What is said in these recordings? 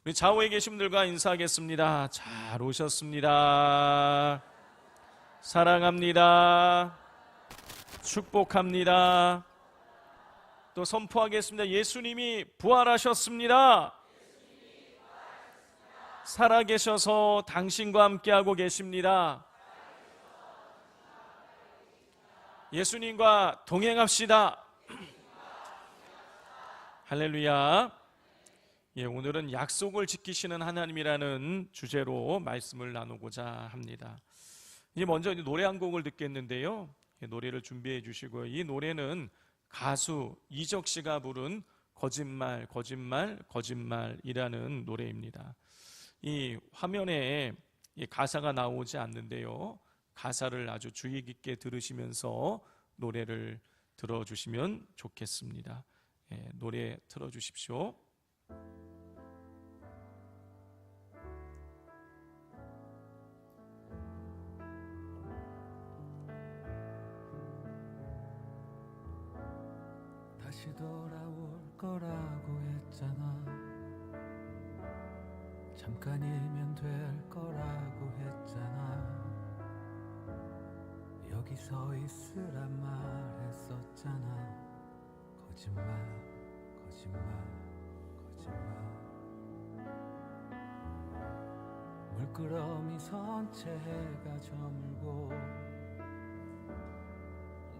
우리 좌우에 계신 분들과 인사하겠습니다. 잘 오셨습니다. 사랑합니다. 축복합니다. 또 선포하겠습니다. 예수님이 부활하셨습니다. 살아계셔서 당신과 함께하고 계십니다. 예수님과 동행합시다. 할렐루야. 오늘은 약속을 지키시는 하나님이라는 주제로 말씀을 나누고자 합니다. 먼저 노래 한 곡을 듣겠는데요. 노래를 준비해 주시고요. 이 노래는 가수 이적 씨가 부른 거짓말, 거짓말, 거짓말이라는 노래입니다. 이 화면에 가사가 나오지 않는데요. 가사를 아주 주의 깊게 들으시면서 노래를 들어주시면 좋겠습니다. 노래 틀어주십시오. 다시 돌아올 거라고 했잖아. 잠깐이면 될 거라고 했잖아. 여기 서 있으란 말했었잖아. 거짓말, 거짓말, 거짓말. 물끄러미 선채 해가 저물고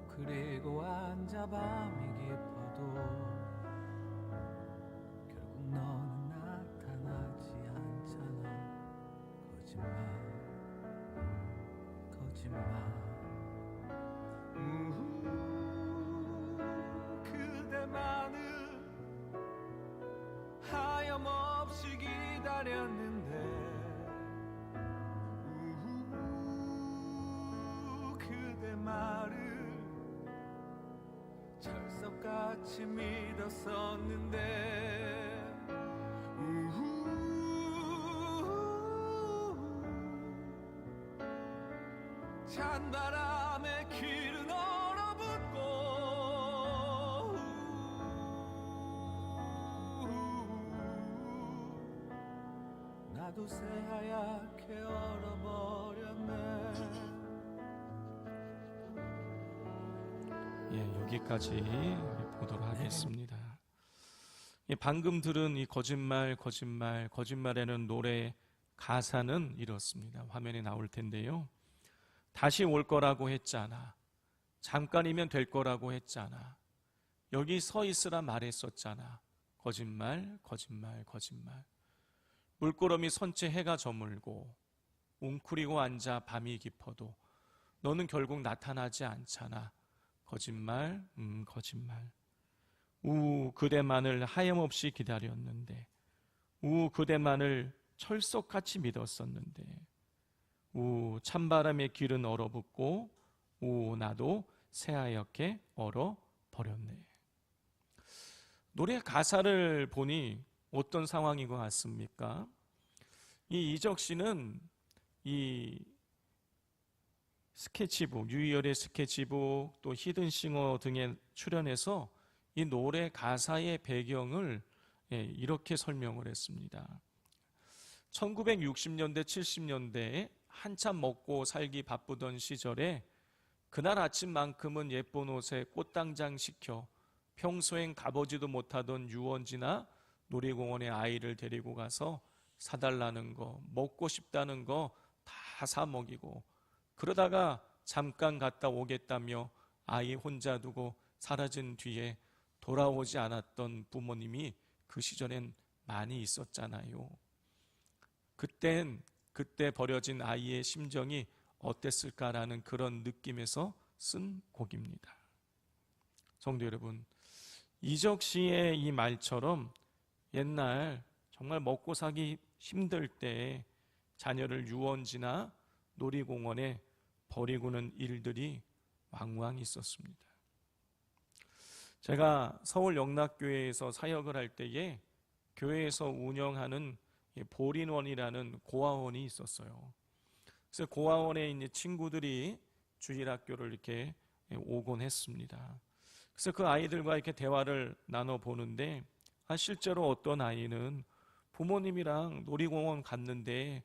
그리고 앉아 밤이 깊어도 결국 너는 나타나지 않잖아. 거짓말, 거짓말. 그대만을 하염없이 기다렸는데 그대 말을 철석같이 믿었었는데 찬바람에 길은 얼어붙고 나도 새하얗게 얼어버렸네. 여기까지 보도록 하겠습니다. 방금 들은 이 거짓말, 거짓말, 거짓말에는 노래 가사는 이렇습니다. 화면에 나올 텐데요. 다시 올 거라고 했잖아. 잠깐이면 될 거라고 했잖아. 여기 서 있으라 말했었잖아. 거짓말, 거짓말, 거짓말. 물끄러미 선채 해가 저물고 웅크리고 앉아 밤이 깊어도 너는 결국 나타나지 않잖아. 거짓말, 거짓말. 그대만을 하염없이 기다렸는데, 그대만을 철석같이 믿었었는데, 찬바람의 길은 얼어붙고, 나도 새하얗게 얼어버렸네. 노래 가사를 보니 어떤 상황인 것 같습니까? 이 이적 씨는 이 스케치북, 유희열의 스케치북, 또 히든싱어 등에 출연해서 이 노래 가사의 배경을 이렇게 설명을 했습니다. 1960년대, 70년대에 한참 먹고 살기 바쁘던 시절에 그날 아침만큼은 예쁜 옷에 꽃당장 시켜 평소엔 가보지도 못하던 유원지나 놀이공원에 아이를 데리고 가서 사달라는 거, 먹고 싶다는 거 다 사 먹이고 그러다가 잠깐 갔다 오겠다며 아이 혼자 두고 사라진 뒤에 돌아오지 않았던 부모님이 그 시절엔 많이 있었잖아요. 그때 버려진 아이의 심정이 어땠을까라는 그런 느낌에서 쓴 곡입니다. 성도 여러분, 이적 씨의 이 말처럼 옛날 정말 먹고 사기 힘들 때 자녀를 유원지나 놀이공원에 버리고는 일들이 왕왕 있었습니다. 제가 서울 영락교회에서 사역을 할 때에 교회에서 운영하는 보린원이라는 고아원이 있었어요. 그래서 고아원에 있는 친구들이 주일학교를 이렇게 오곤 했습니다. 그래서 그 아이들과 이렇게 대화를 나눠보는데 실제로 어떤 아이는 부모님이랑 놀이공원 갔는데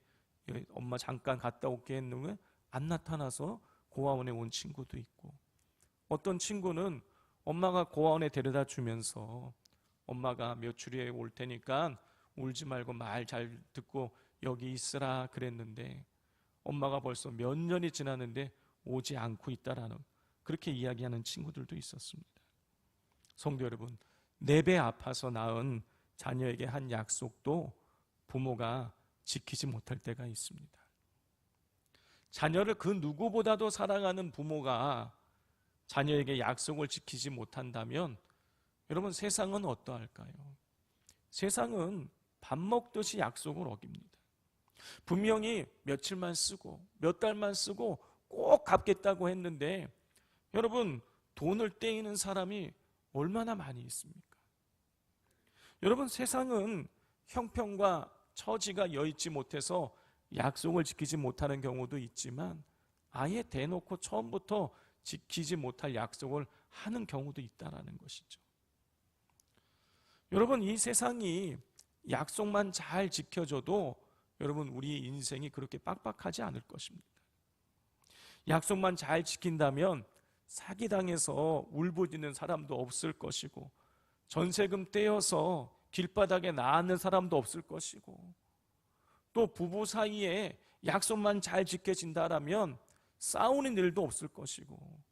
엄마 잠깐 갔다 올게 했는데 안 나타나서 고아원에 온 친구도 있고, 어떤 친구는 엄마가 고아원에 데려다 주면서 엄마가 며칠 후에 올 테니까 울지 말고 말 잘 듣고 여기 있으라 그랬는데 엄마가 벌써 몇 년이 지났는데 오지 않고 있다라는, 그렇게 이야기하는 친구들도 있었습니다. 성도 여러분, 내 배 아파서 낳은 자녀에게 한 약속도 부모가 지키지 못할 때가 있습니다. 자녀를 그 누구보다도 사랑하는 부모가 자녀에게 약속을 지키지 못한다면 여러분, 세상은 어떠할까요? 세상은 밥 먹듯이 약속을 어깁니다. 분명히 며칠만 쓰고 몇 달만 쓰고 꼭 갚겠다고 했는데 여러분, 돈을 떼이는 사람이 얼마나 많이 있습니까? 여러분, 세상은 형편과 처지가 여의치 못해서 약속을 지키지 못하는 경우도 있지만 아예 대놓고 처음부터 지키지 못할 약속을 하는 경우도 있다는 것이죠. 여러분, 이 세상이 약속만 잘 지켜줘도 여러분, 우리 인생이 그렇게 빡빡하지 않을 것입니다. 약속만 잘 지킨다면 사기당해서 울부짖는 사람도 없을 것이고, 전세금 떼어서 길바닥에 나앉는 사람도 없을 것이고, 또 부부 사이에 약속만 잘 지켜진다라면 싸우는 일도 없을 것이고,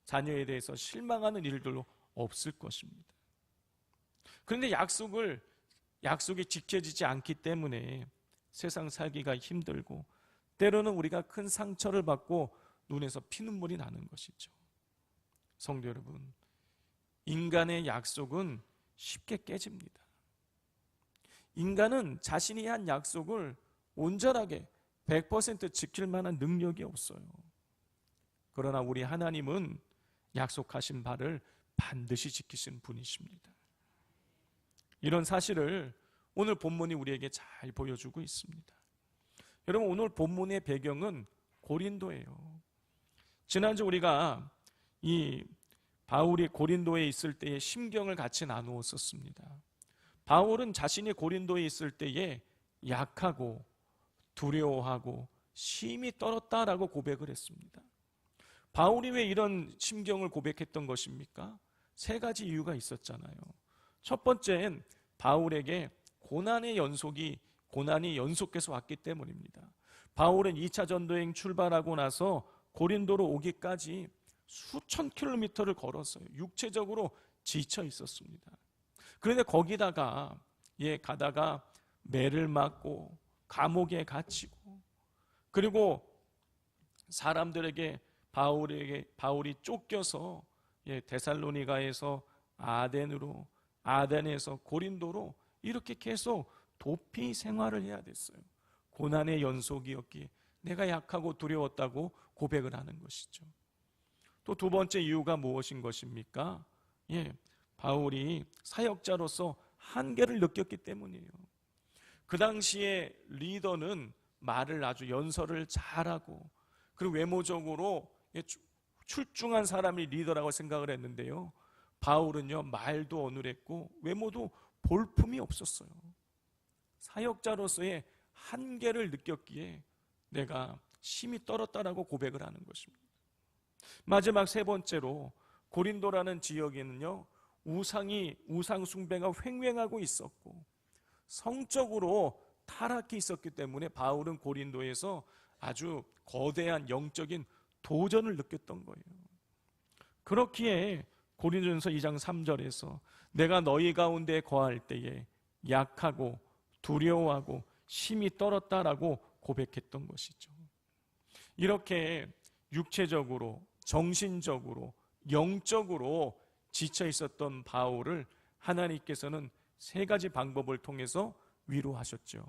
자녀에 대해서 실망하는 일들도 없을 것입니다. 그런데 약속이 지켜지지 않기 때문에 세상 살기가 힘들고, 때로는 우리가 큰 상처를 받고 눈에서 피눈물이 나는 것이죠. 성도 여러분, 인간의 약속은 쉽게 깨집니다. 인간은 자신이 한 약속을 온전하게 100% 지킬 만한 능력이 없어요. 그러나 우리 하나님은 약속하신 바를 반드시 지키신 분이십니다. 이런 사실을 오늘 본문이 우리에게 잘 보여주고 있습니다. 여러분, 오늘 본문의 배경은 고린도예요. 지난주 우리가 이 바울이 고린도에 있을 때의 심경을 같이 나누었었습니다. 바울은 자신이 고린도에 있을 때에 약하고 두려워하고 심히 떨었다라고 고백을 했습니다. 바울이 왜 이런 심경을 고백했던 것입니까? 세 가지 이유가 있었잖아요. 첫 번째는 바울에게 고난이 연속해서 왔기 때문입니다. 바울은 2차 전도행 출발하고 나서 고린도로 오기까지 수천 킬로미터를 걸었어요. 육체적으로 지쳐 있었습니다. 그런데 거기다가 가다가 매를 맞고 감옥에 갇히고, 그리고 사람들에게 바울이 쫓겨서 데살로니가에서 아덴으로, 아덴에서 고린도로 이렇게 계속 도피 생활을 해야 됐어요. 고난의 연속이었기에 내가 약하고 두려웠다고 고백을 하는 것이죠. 또 두 번째 이유가 무엇인 것입니까? 바울이 사역자로서 한계를 느꼈기 때문이에요. 그 당시에 리더는 말을 아주 연설을 잘하고, 그리고 외모적으로 출중한 사람이 리더라고 생각을 했는데요, 바울은요, 말도 어눌했고 외모도 볼품이 없었어요. 사역자로서의 한계를 느꼈기에 내가 심히 떨었다라고 고백을 하는 것입니다. 마지막 세 번째로, 고린도라는 지역에는요, 우상 숭배가 횡행하고 있었고 성적으로 타락해 있었기 때문에 바울은 고린도에서 아주 거대한 영적인 도전을 느꼈던 거예요. 그렇기에 고린도전서 2장 3절에서 내가 너희 가운데 거할 때에 약하고 두려워하고 심히 떨었다라고 고백했던 것이죠. 이렇게 육체적으로, 정신적으로, 영적으로 지쳐 있었던 바울을 하나님께서는 세 가지 방법을 통해서 위로하셨죠.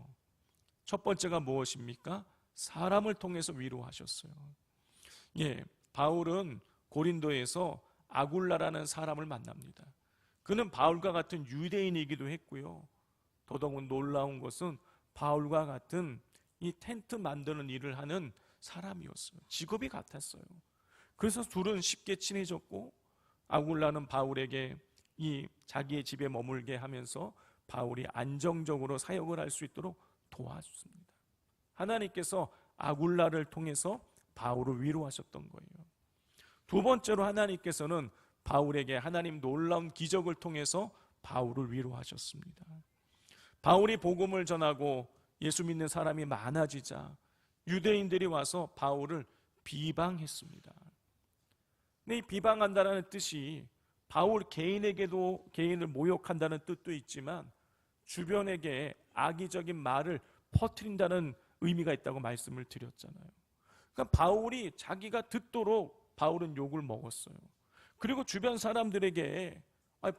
첫 번째가 무엇입니까? 사람을 통해서 위로하셨어요. 바울은 고린도에서 아굴라라는 사람을 만납니다. 그는 바울과 같은 유대인이기도 했고요, 더더욱 놀라운 것은 바울과 같은 이 텐트 만드는 일을 하는 사람이었어요. 직업이 같았어요. 그래서 둘은 쉽게 친해졌고, 아굴라는 바울에게 자기의 집에 머물게 하면서 바울이 안정적으로 사역을 할 수 있도록 도와줬습니다. 하나님께서 아굴라를 통해서 바울을 위로하셨던 거예요. 두 번째로 하나님께서는 바울에게 하나님 놀라운 기적을 통해서 바울을 위로하셨습니다. 바울이 복음을 전하고 예수 믿는 사람이 많아지자 유대인들이 와서 바울을 비방했습니다. 근데 이 비방한다는 뜻이 바울 개인에게도 개인을 모욕한다는 뜻도 있지만 주변에게 악의적인 말을 퍼뜨린다는 의미가 있다고 말씀을 드렸잖아요. 그러니까 바울이 자기가 듣도록 바울은 욕을 먹었어요. 그리고 주변 사람들에게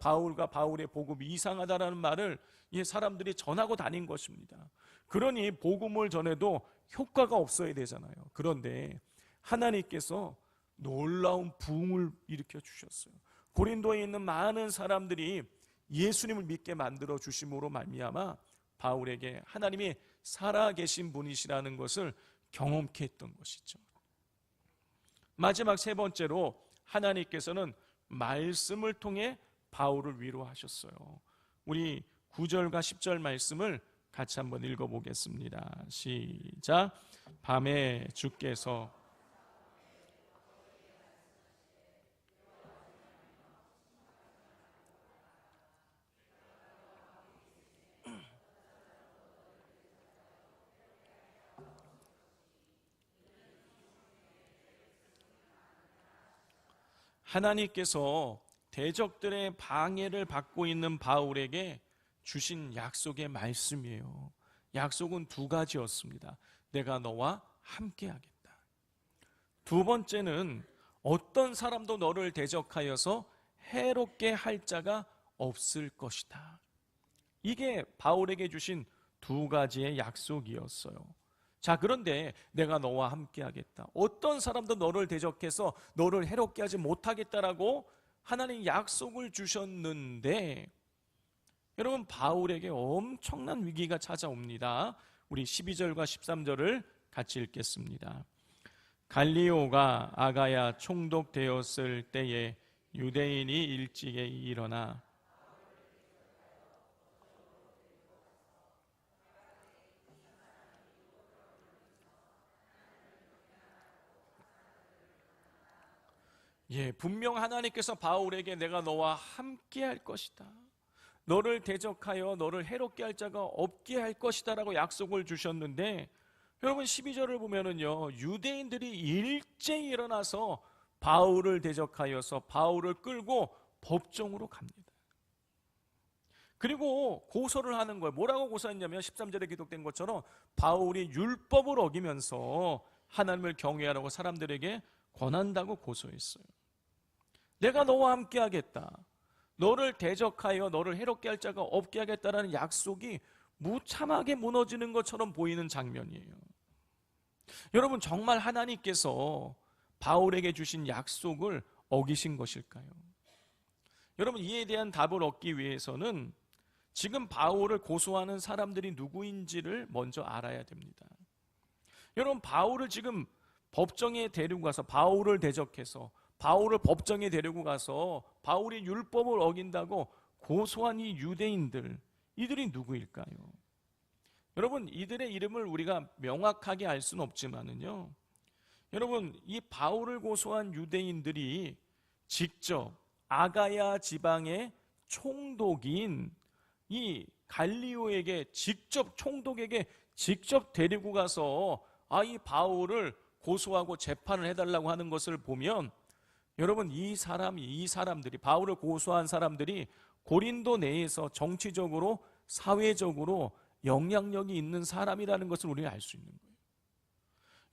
바울과 바울의 복음이 이상하다라는 말을 이 사람들이 전하고 다닌 것입니다. 그러니 복음을 전해도 효과가 없어야 되잖아요. 그런데 하나님께서 놀라운 부흥을 일으켜 주셨어요. 고린도에 있는 많은 사람들이 예수님을 믿게 만들어 주심으로 말미암아 바울에게 하나님이 살아계신 분이시라는 것을 경험케 했던 것이죠. 마지막 세 번째로 하나님께서는 말씀을 통해 바울을 위로하셨어요. 우리 9절과 10절 말씀을 같이 한번 읽어보겠습니다. 시작. 밤에 주께서 하나님께서 대적들의 방해를 받고 있는 바울에게 주신 약속의 말씀이에요. 약속은 두 가지였습니다. 내가 너와 함께하겠다. 두 번째는 어떤 사람도 너를 대적하여서 해롭게 할 자가 없을 것이다. 이게 바울에게 주신 두 가지의 약속이었어요. 자, 그런데 내가 너와 함께하겠다. 어떤 사람도 너를 대적해서 너를 해롭게 하지 못하겠다라고 하나님 약속을 주셨는데 여러분 바울에게 엄청난 위기가 찾아옵니다. 우리 12절과 13절을 같이 읽겠습니다. 갈리오가 아가야 총독되었을 때에 유대인이 일찍이 일어나 분명 하나님께서 바울에게 내가 너와 함께 할 것이다. 너를 대적하여 너를 해롭게 할 자가 없게 할 것이다 라고 약속을 주셨는데 여러분 12절을 보면은요 유대인들이 일제히 일어나서 바울을 대적하여서 바울을 끌고 법정으로 갑니다. 그리고 고소를 하는 거예요. 뭐라고 고소했냐면 13절에 기록된 것처럼 바울이 율법을 어기면서 하나님을 경외하라고 사람들에게 권한다고 고소했어요. 내가 너와 함께 하겠다. 너를 대적하여 너를 해롭게 할 자가 없게 하겠다라는 약속이 무참하게 무너지는 것처럼 보이는 장면이에요. 여러분 정말 하나님께서 바울에게 주신 약속을 어기신 것일까요? 여러분 이에 대한 답을 얻기 위해서는 지금 바울을 고소하는 사람들이 누구인지를 먼저 알아야 됩니다. 여러분 바울을 지금 법정에 데리고 가서 바울을 대적해서 바울을 법정에 데리고 가서 바울이 율법을 어긴다고 고소한 이 유대인들, 이들이 누구일까요? 여러분 이들의 이름을 우리가 명확하게 알 수는 없지만은요 여러분 이 바울을 고소한 유대인들이 직접 아가야 지방의 총독인 이 갈리오에게 직접 총독에게 직접 데리고 가서 이 바울을 고소하고 재판을 해달라고 하는 것을 보면 여러분 이 사람들이 바울을 고소한 사람들이 고린도 내에서 정치적으로 사회적으로 영향력이 있는 사람이라는 것을 우리가 알 수 있는 거예요.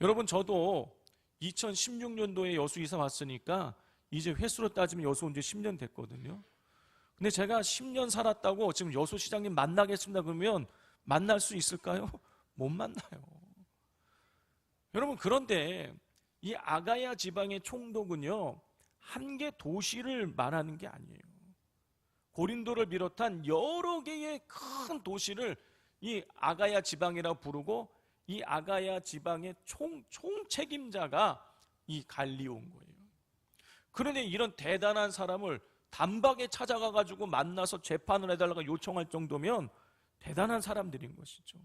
여러분 저도 2016년도에 여수 이사 왔으니까 이제 횟수로 따지면 여수 온 지 10년 됐거든요. 근데 제가 10년 살았다고 지금 여수 시장님 만나겠습니다 그러면 만날 수 있을까요? 못 만나요. 여러분 그런데 이 아가야 지방의 총독은요 한 개 도시를 말하는 게 아니에요. 고린도를 비롯한 여러 개의 큰 도시를 이 아가야 지방이라고 부르고 이 아가야 지방의 총책임자가 이 갈리오인 거예요. 그런데 이런 대단한 사람을 단박에 찾아가가지고 만나서 재판을 해달라고 요청할 정도면 대단한 사람들인 것이죠.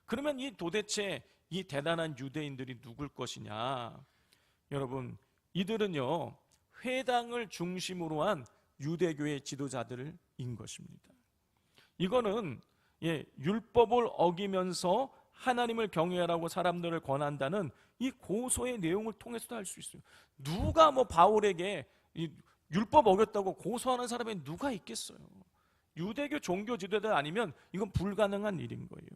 그러면 이 도대체 이 대단한 유대인들이 누굴 것이냐? 여러분, 이들은요 회당을 중심으로 한 유대교의 지도자들인 것입니다. 이거는 율법을 어기면서 하나님을 경외하라고 사람들을 권한다는 이 고소의 내용을 통해서도 알 수 있어요. 누가 바울에게 이 율법 어겼다고 고소하는 사람이 누가 있겠어요? 유대교 종교 지도자 아니면 이건 불가능한 일인 거예요.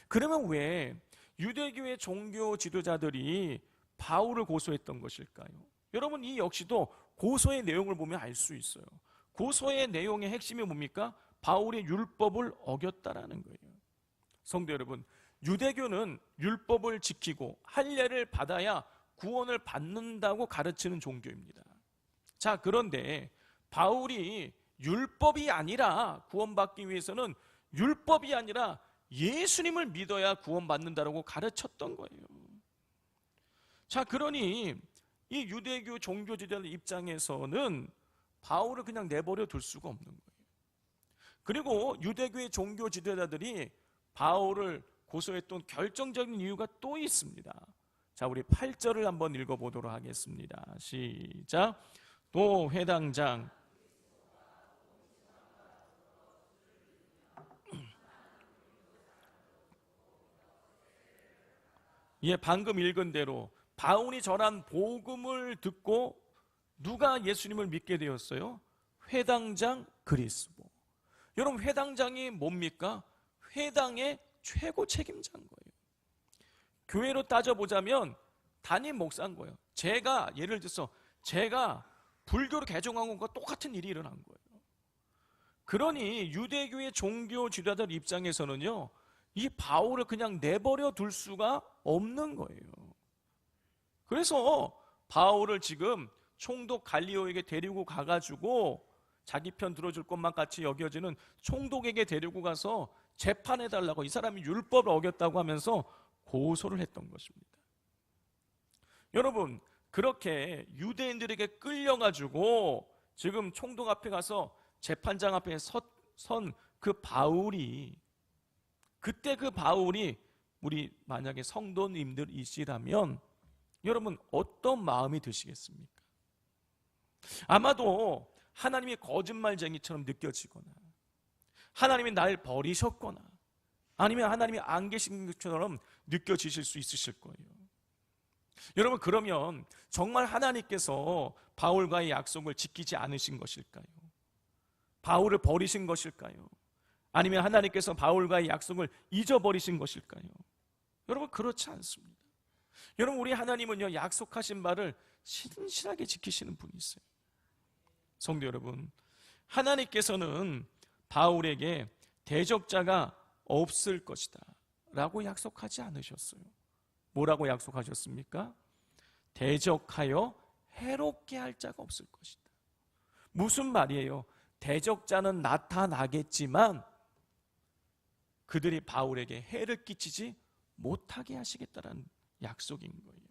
그러면 왜 유대교의 종교 지도자들이 바울을 고소했던 것일까요? 여러분, 이 역시도 고소의 내용을 보면 알 수 있어요. 고소의 내용의 핵심이 뭡니까? 바울이 율법을 어겼다라는 거예요. 성도 여러분, 유대교는 율법을 지키고 할례를 받아야 구원을 받는다고 가르치는 종교입니다. 자, 그런데 바울이 율법이 아니라 구원받기 위해서는 율법이 아니라 예수님을 믿어야 구원받는다라고 가르쳤던 거예요. 자, 그러니 이 유대교 종교 지도자들 입장에서는 바울을 그냥 내버려 둘 수가 없는 거예요. 그리고 유대교의 종교 지도자들이 바울을 고소했던 결정적인 이유가 또 있습니다. 자, 우리 8절을 한번 읽어보도록 하겠습니다. 시작. 또 회당장 방금 읽은 대로 바울이 전한 복음을 듣고 누가 예수님을 믿게 되었어요? 회당장 그리스도. 여러분, 회당장이 뭡니까? 회당의 최고 책임자인 거예요. 교회로 따져보자면 담임 목사인 거예요. 예를 들어서 제가 불교로 개종한 것과 똑같은 일이 일어난 거예요. 그러니 유대교의 종교 지도자들 입장에서는요, 이 바울을 그냥 내버려 둘 수가 없는 거예요. 그래서 바울을 지금 총독 갈리오에게 데리고 가가지고 자기 편 들어줄 것만 같이 여겨지는 총독에게 데리고 가서 재판해달라고, 이 사람이 율법을 어겼다고 하면서 고소를 했던 것입니다. 여러분, 그렇게 유대인들에게 끌려가지고 지금 총독 앞에 가서 재판장 앞에 선 그 바울이, 그때 그 바울이 우리 만약에 성도님들이시라면 여러분 어떤 마음이 드시겠습니까? 아마도 하나님이 거짓말쟁이처럼 느껴지거나 하나님이 날 버리셨거나 아니면 하나님이 안 계신 것처럼 느껴지실 수 있으실 거예요. 여러분, 그러면 정말 하나님께서 바울과의 약속을 지키지 않으신 것일까요? 바울을 버리신 것일까요? 아니면 하나님께서 바울과의 약속을 잊어버리신 것일까요? 여러분, 그렇지 않습니다. 여러분, 우리 하나님은요, 약속하신 바를 신실하게 지키시는 분이세요. 성도 여러분, 하나님께서는 바울에게 대적자가 없을 것이다 라고 약속하지 않으셨어요. 뭐라고 약속하셨습니까? 대적하여 해롭게 할 자가 없을 것이다. 무슨 말이에요? 대적자는 나타나겠지만 그들이 바울에게 해를 끼치지 못하게 하시겠다는 약속인 거예요.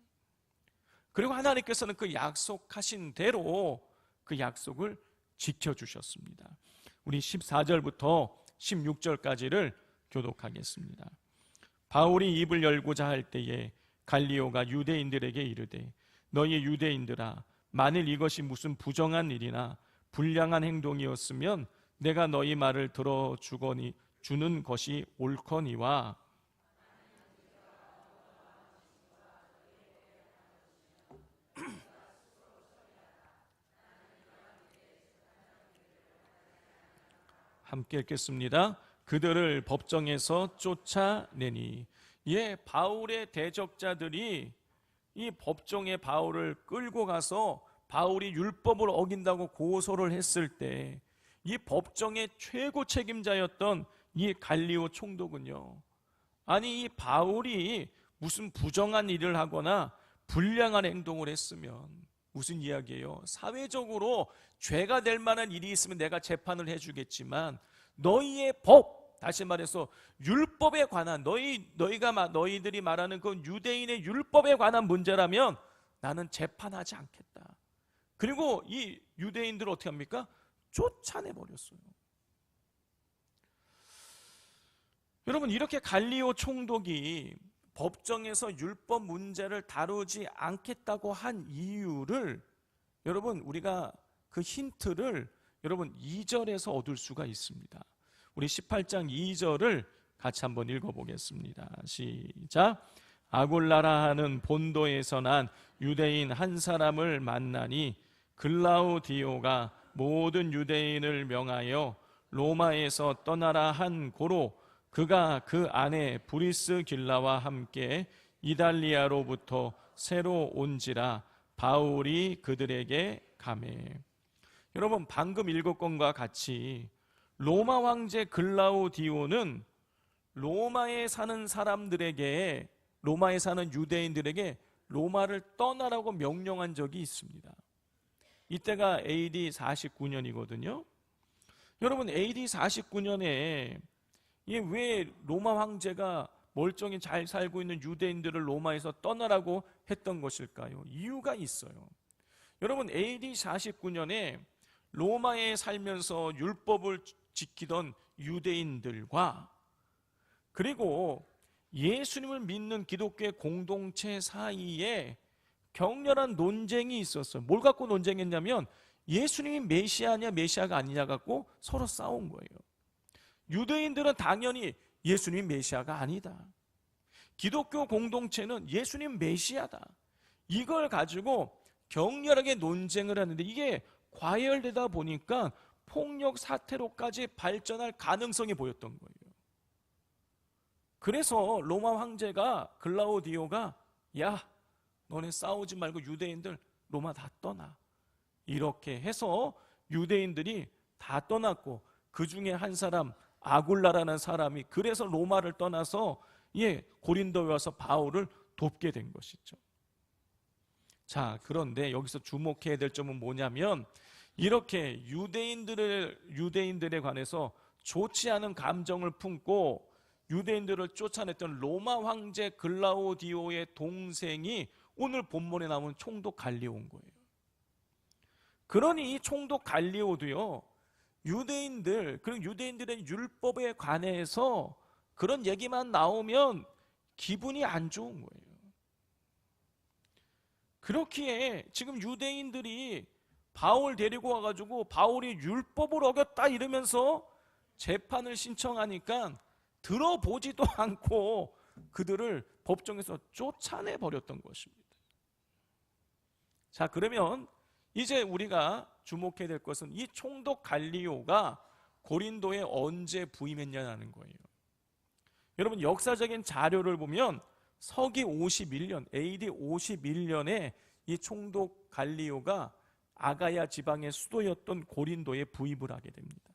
그리고 하나님께서는 그 약속하신 대로 그 약속을 지켜주셨습니다. 우리 14절부터 16절까지를 교독하겠습니다. 바울이 입을 열고자 할 때에 갈리오가 유대인들에게 이르되 너희 유대인들아, 만일 이것이 무슨 부정한 일이나 불량한 행동이었으면 내가 너희 말을 들어주거니 주는 것이 옳거니와 함께 읽겠습니다. 그들을 법정에서 쫓아내니. 바울의 대적자들이 이 법정에 바울을 끌고 가서 바울이 율법을 어긴다고 고소를 했을 때 이 법정의 최고 책임자였던 이 갈리오 총독은요, 아니 이 바울이 무슨 부정한 일을 하거나 불량한 행동을 했으면 무슨 이야기예요? 사회적으로 죄가 될 만한 일이 있으면 내가 재판을 해주겠지만 너희의 법, 다시 말해서 율법에 관한 너희들이 말하는 그 유대인의 율법에 관한 문제라면 나는 재판하지 않겠다. 그리고 이 유대인들은 어떻게 합니까? 쫓아내버렸어요. 여러분, 이렇게 갈리오 총독이 법정에서 율법 문제를 다루지 않겠다고 한 이유를 여러분, 우리가 그 힌트를 여러분 2절에서 얻을 수가 있습니다. 우리 18장 2절을 같이 한번 읽어보겠습니다. 시작. 아굴라라 하는 본도에서 난 유대인 한 사람을 만나니 글라우디오가 모든 유대인을 명하여 로마에서 떠나라 한 고로 그가 그 아내 브리스길라와 함께 이달리아로부터 새로 온지라 바울이 그들에게 가매. 여러분, 방금 읽은 것과 같이 로마 황제 글라우디오는 로마에 사는 사람들에게, 로마에 사는 유대인들에게 로마를 떠나라고 명령한 적이 있습니다. 이때가 AD 49년이거든요. 여러분, AD 49년에 왜 로마 황제가 멀쩡히 잘 살고 있는 유대인들을 로마에서 떠나라고 했던 것일까요? 이유가 있어요. 여러분, AD 49년에 로마에 살면서 율법을 지키던 유대인들과 그리고 예수님을 믿는 기독교의 공동체 사이에 격렬한 논쟁이 있었어요. 뭘 갖고 논쟁했냐면 예수님이 메시아냐 메시아가 아니냐 갖고 서로 싸운 거예요. 유대인들은 당연히 예수님 메시아가 아니다. 기독교 공동체는 예수님 메시아다. 이걸 가지고 격렬하게 논쟁을 하는데 이게 과열되다 보니까 폭력 사태로까지 발전할 가능성이 보였던 거예요. 그래서 로마 황제가 글라우디오가 야, 너네 싸우지 말고 유대인들 로마 다 떠나. 이렇게 해서 유대인들이 다 떠났고 그 중에 한 사람 아굴라라는 사람이 그래서 로마를 떠나서 고린도에 와서 바울을 돕게 된 것이죠. 자, 그런데 여기서 주목해야 될 점은 뭐냐면 이렇게 유대인들에 관해서 좋지 않은 감정을 품고 유대인들을 쫓아냈던 로마 황제 글라우디오의 동생이 오늘 본문에 나온 총독 갈리오인 거예요. 그러니 이 총독 갈리오도요, 유대인들, 그리고 유대인들의 율법에 관해서 그런 얘기만 나오면 기분이 안 좋은 거예요. 그렇기에 지금 유대인들이 바울 데리고 와가지고 바울이 율법을 어겼다 이러면서 재판을 신청하니까 들어보지도 않고 그들을 법정에서 쫓아내버렸던 것입니다. 자, 그러면 이제 우리가 주목해야 될 것은 이 총독 갈리오가 고린도에 언제 부임했냐는 거예요. 여러분, 역사적인 자료를 보면 서기 51년, AD 51년에 이 총독 갈리오가 아가야 지방의 수도였던 고린도에 부임을 하게 됩니다.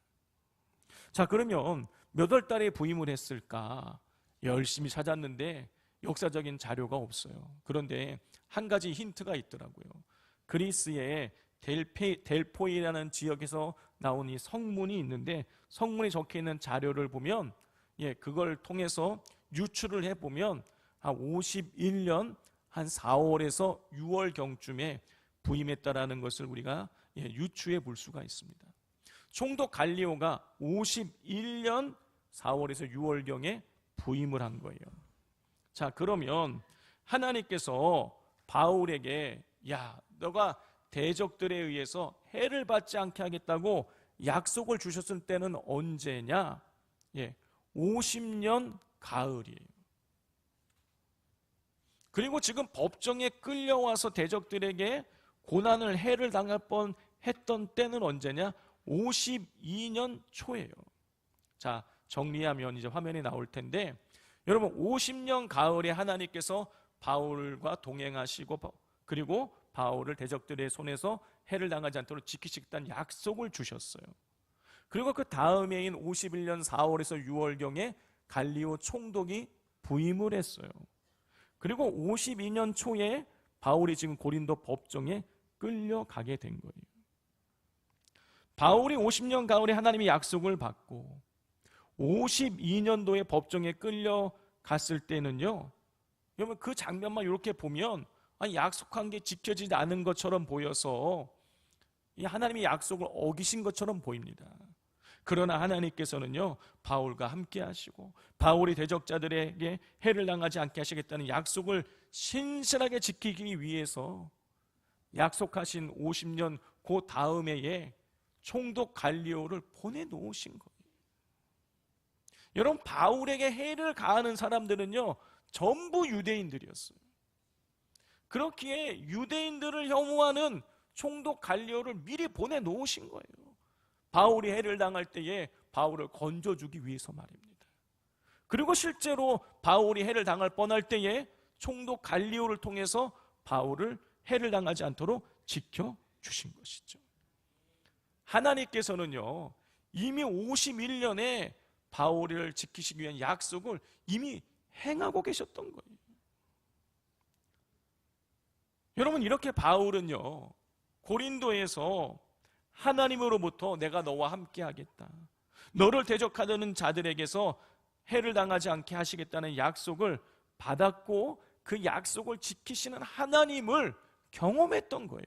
자, 그러면 몇 월 달에 부임을 했을까? 열심히 찾았는데 역사적인 자료가 없어요. 그런데 한 가지 힌트가 있더라고요. 그리스의 델포이라는 지역에서 나온 이 성문이 있는데 성문에 적혀있는 자료를 보면 그걸 통해서 유추를 해보면 한 51년 한 4월에서 6월경쯤에 부임했다라는 것을 우리가 유추해 볼 수가 있습니다. 총독 갈리오가 51년 4월에서 6월경에 부임을 한 거예요. 자, 그러면 하나님께서 바울에게 야, 너가 대적들에 의해서 해를 받지 않게 하겠다고 약속을 주셨을 때는 언제냐? 50년 가을이에요. 그리고 지금 법정에 끌려와서 대적들에게 고난을 해를 당할 뻔했던 때는 언제냐? 52년 초예요. 자, 정리하면 이제 화면에 나올 텐데 여러분, 50년 가을에 하나님께서 바울과 동행하시고 그리고 바울을 대적들의 손에서 해를 당하지 않도록 지키시겠다는 약속을 주셨어요. 그리고 그 다음해인 51년 4월에서 6월경에 갈리오 총독이 부임을 했어요. 그리고 52년 초에 바울이 지금 고린도 법정에 끌려가게 된 거예요. 바울이 50년 가을에 하나님의 약속을 받고 52년도에 법정에 끌려갔을 때는요, 여러분 그 장면만 이렇게 보면 약속한 게 지켜지지 않은 것처럼 보여서 이 하나님의 약속을 어기신 것처럼 보입니다. 그러나 하나님께서는요, 바울과 함께 하시고 바울이 대적자들에게 해를 당하지 않게 하시겠다는 약속을 신실하게 지키기 위해서 약속하신 50년 그 다음 해에 총독 갈리오를 보내놓으신 거예요. 여러분, 바울에게 해를 가하는 사람들은요, 전부 유대인들이었어요. 그렇기에 유대인들을 혐오하는 총독 갈리오를 미리 보내놓으신 거예요. 바울이 해를 당할 때에 바울을 건져주기 위해서 말입니다. 그리고 실제로 바울이 해를 당할 뻔할 때에 총독 갈리오를 통해서 바울을 해를 당하지 않도록 지켜주신 것이죠. 하나님께서는요, 이미 51년에 바울을 지키시기 위한 약속을 이미 행하고 계셨던 거예요. 여러분, 이렇게 바울은요, 고린도에서 하나님으로부터 내가 너와 함께 하겠다, 너를 대적하려는 자들에게서 해를 당하지 않게 하시겠다는 약속을 받았고 그 약속을 지키시는 하나님을 경험했던 거예요.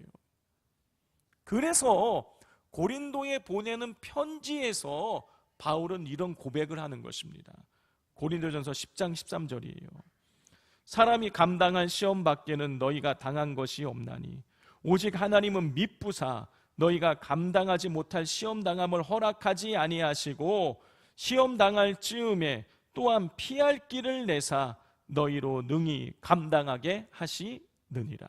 그래서 고린도에 보내는 편지에서 바울은 이런 고백을 하는 것입니다. 고린도전서 10장 13절이에요. 사람이 감당한 시험 밖에는 너희가 당한 것이 없나니 오직 하나님은 미쁘사 너희가 감당하지 못할 시험 당함을 허락하지 아니하시고 시험 당할 즈음에 또한 피할 길을 내사 너희로 능히 감당하게 하시느니라.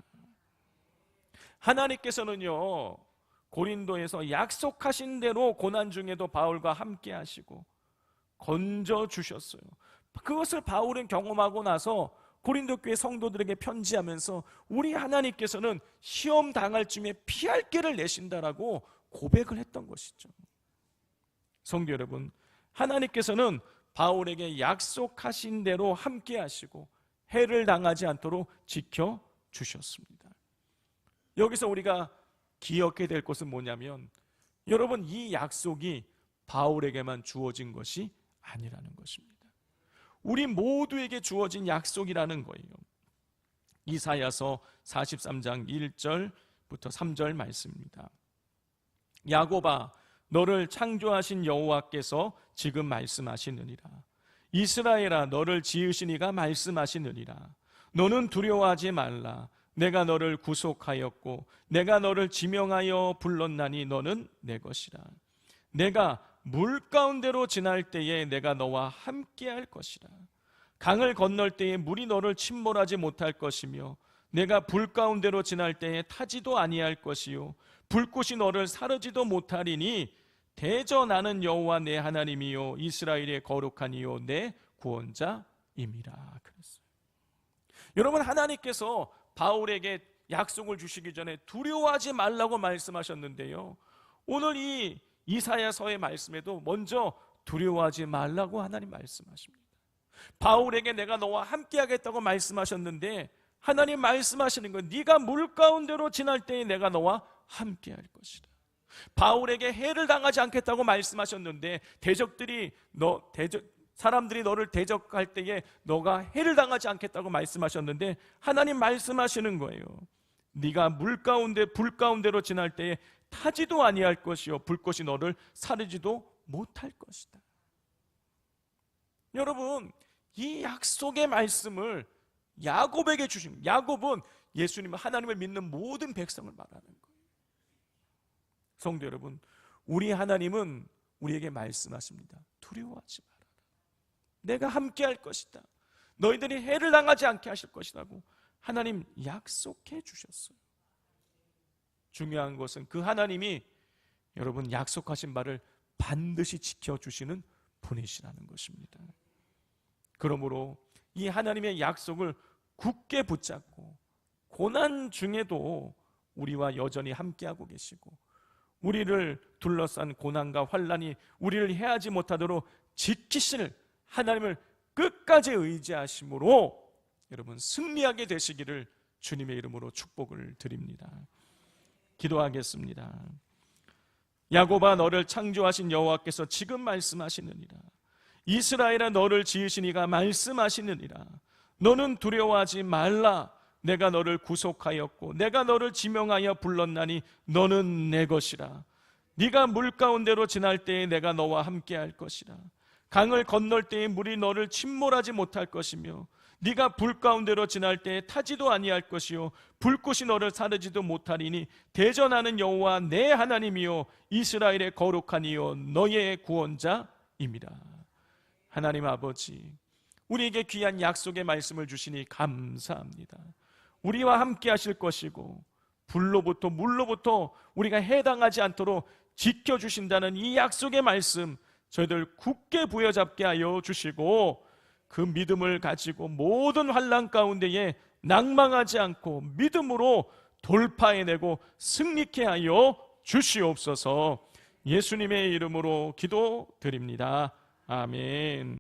하나님께서는요, 고린도에서 약속하신 대로 고난 중에도 바울과 함께 하시고 건져 주셨어요. 그것을 바울은 경험하고 나서 고린도 교회 성도들에게 편지하면서 우리 하나님께서는 시험 당할 쯤에 피할 길을 내신다라고 고백을 했던 것이죠. 성도 여러분, 하나님께서는 바울에게 약속하신 대로 함께 하시고 해를 당하지 않도록 지켜주셨습니다. 여기서 우리가 기억해야 될 것은 뭐냐면, 여러분, 이 약속이 바울에게만 주어진 것이 아니라는 것입니다. 우리 모두에게 주어진 약속이라는 거예요. 이사야서 43장 1절부터 3절 말씀입니다. 야곱아, 너를 창조하신 여호와께서 지금 말씀하시느니라. 이스라엘아, 너를 지으신 이가 말씀하시느니라. 너는 두려워하지 말라. 내가 너를 구속하였고 내가 너를 지명하여 불렀나니 너는 내 것이라. 내가 물 가운데로 지날 때에 내가 너와 함께 할 것이라. 강을 건널 때에 물이 너를 침몰하지 못할 것이며 내가 불 가운데로 지날 때에 타지도 아니할 것이요 불꽃이 너를 사르지도 못하리니 대저 나는 여호와 내 하나님이요 이스라엘의 거룩한 이요 내 구원자임이라 그랬어요. 여러분, 하나님께서 바울에게 약속을 주시기 전에 두려워하지 말라고 말씀하셨는데요, 오늘 이 이사야서의 말씀에도 먼저 두려워하지 말라고 하나님 말씀하십니다. 바울에게 내가 너와 함께 하겠다고 말씀하셨는데 하나님 말씀하시는 건 네가 물 가운데로 지날 때에 내가 너와 함께 할 것이다. 바울에게 해를 당하지 않겠다고 말씀하셨는데 사람들이 너를 대적할 때에 너가 해를 당하지 않겠다고 말씀하셨는데 하나님 말씀하시는 거예요. 네가 물 가운데 불 가운데로 지날 때에 타지도 아니할 것이요 불꽃이 너를 사르지도 못할 것이다. 여러분, 이 약속의 말씀을 야곱에게 주신, 야곱은 예수님 하나님을 믿는 모든 백성을 말하는 거예요. 성도 여러분, 우리 하나님은 우리에게 말씀하십니다. 두려워하지 마라. 내가 함께 할 것이다. 너희들이 해를 당하지 않게 하실 것이라고 하나님 약속해 주셨어요. 중요한 것은 그 하나님이 여러분 약속하신 바를 반드시 지켜주시는 분이시라는 것입니다. 그러므로 이 하나님의 약속을 굳게 붙잡고 고난 중에도 우리와 여전히 함께하고 계시고 우리를 둘러싼 고난과 환난이 우리를 해하지 못하도록 지키실 하나님을 끝까지 의지하심으로 여러분 승리하게 되시기를 주님의 이름으로 축복을 드립니다. 기도하겠습니다. 야곱아, 너를 창조하신 여호와께서 지금 말씀하시느니라. 이스라엘아, 너를 지으신 이가 말씀하시느니라. 너는 두려워하지 말라. 내가 너를 구속하였고 내가 너를 지명하여 불렀나니 너는 내 것이라. 네가 물 가운데로 지날 때에 내가 너와 함께할 것이라. 강을 건널 때에 물이 너를 침몰하지 못할 것이며 네가 불 가운데로 지날 때에 타지도 아니할 것이요 불꽃이 너를 사르지도 못하리니 대전하는 여호와 내 하나님이요 이스라엘의 거룩한 이요 너의 구원자임이라. 하나님 아버지, 우리에게 귀한 약속의 말씀을 주시니 감사합니다. 우리와 함께 하실 것이고 불로부터 물로부터 우리가 해당하지 않도록 지켜주신다는 이 약속의 말씀 저희들 굳게 부여잡게 하여 주시고 그 믿음을 가지고 모든 환난 가운데에 낭망하지 않고 믿음으로 돌파해내고 승리케 하여 주시옵소서. 예수님의 이름으로 기도드립니다. 아멘.